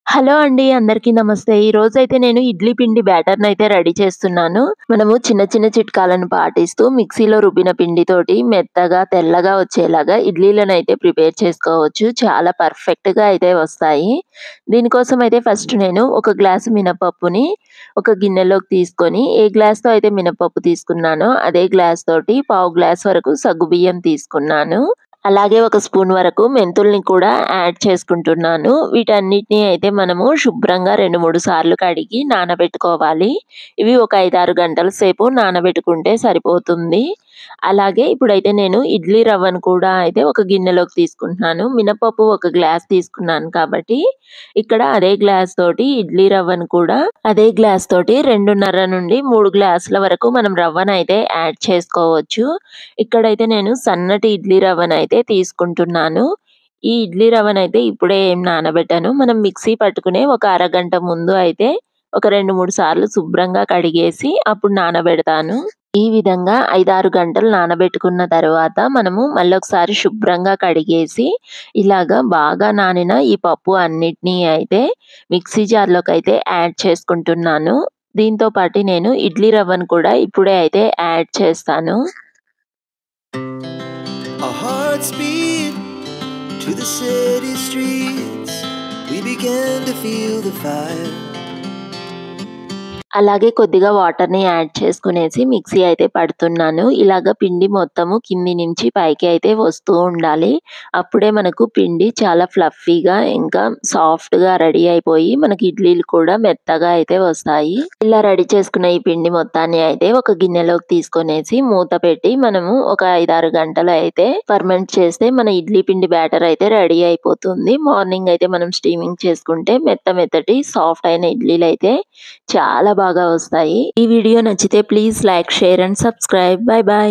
Hello అండి. అందరికీ నమస్తే. ఈరోజైతే నేను ఇడ్లీ పిండి బ్యాటర్‌నయితే రెడీ చేస్తున్నాను. మనము చిన్న చిన్న చిట్కాలను పాటిస్తూ మిక్సీలో రుబ్బిన పిండితోటి మెత్తగా, తెల్లగా వచ్చేలాగా ఇడ్లీలనైతే ప్రిపేర్ చేసుకోవచ్చు. చాలా పర్ఫెక్ట్‌గా అయితే వస్తాయి. దీనికోసం అయితే ఫస్ట్ నేను ఒక గ్లాసు మినపప్పుని ఒక గిన్నెలోకి తీసుకొని, ఏ గ్లాస్‌తో అయితే మినపప్పు తీసుకున్నానో అదే గ్లాస్ తోటి పావు గ్లాస్ వరకు సగ్గుబియ్యం తీసుకున్నాను. అలాగే ఒక స్పూన్ వరకు మెంతుల్ని కూడా యాడ్ చేసుకుంటున్నాను. వీటన్నిటిని అయితే మనము శుభ్రంగా 2, 3 సార్లు కడిగి నానబెట్టుకోవాలి. ఇవి ఒక 5, 6 గంటల సేపు నానబెట్టుకుంటే సరిపోతుంది. అలాగే ఇప్పుడైతే నేను ఇడ్లీ రవ్వను కూడా అయితే ఒక గిన్నెలోకి తీసుకుంటున్నాను. మినపప్పు ఒక గ్లాస్ తీసుకున్నాను కాబట్టి, ఇక్కడ అదే గ్లాస్ తోటి ఇడ్లీ రవ్వను కూడా అదే గ్లాస్ తోటి 2.5-3 గ్లాసుల వరకు మనం రవ్వనైతే యాడ్ చేసుకోవచ్చు. ఇక్కడైతే నేను సన్నటి ఇడ్లీ రవ్వనైతే తీసుకుంటున్నాను. ఈ ఇడ్లీ రవ్వనైతే ఇప్పుడే ఏం నానబెట్టాను. మనం మిక్సీ పట్టుకునే ఒక అరగంట ముందు అయితే ఒక 2, 3 సార్లు శుభ్రంగా కడిగేసి అప్పుడు నానబెడతాను. ఈ విధంగా 5, 6 గంటలు నానబెట్టుకున్న తర్వాత మనము మళ్ళొకసారి శుభ్రంగా కడిగేసి ఇలాగా బాగా నానిన ఈ పప్పు అన్నిటిని అయితే మిక్సీ జార్‌లోకైతే యాడ్ చేసుకుంటున్నాను. దీంతో పాటు నేను ఇడ్లీ రవ్వను కూడా ఇప్పుడే అయితే యాడ్ చేస్తాను. Our hearts beat to the city streets. We began to feel the fire. అలాగే కొద్దిగా వాటర్‌ని యాడ్ చేసుకునేసి మిక్సీ అయితే పడుతున్నాను. ఇలాగ పిండి మొత్తము కింది నుంచి పైకి అయితే వస్తూ ఉండాలి. అప్పుడే మనకు పిండి చాలా ఫ్లఫీగా ఇంకా సాఫ్ట్‌గా రెడీ అయిపోయి మనకి ఇడ్లీలు కూడా మెత్తగా అయితే వస్తాయి. ఇలా రెడీ చేసుకున్న ఈ పిండి మొత్తాన్ని అయితే ఒక గిన్నెలోకి తీసుకొనేసి మూత పెట్టి మనము ఒక 5, 6 గంటలు అయితే ఫర్మెంట్ చేస్తే మన ఇడ్లీ పిండి బ్యాటర్ అయితే రెడీ అయిపోతుంది. మార్నింగ్ అయితే మనం స్టీమింగ్ చేసుకుంటే మెత్తటి సాఫ్ట్ అయిన ఇడ్లీలైతే చాలా బాగా వస్తాయి. ఈ వీడియో నచ్చితే please like, share and subscribe. By.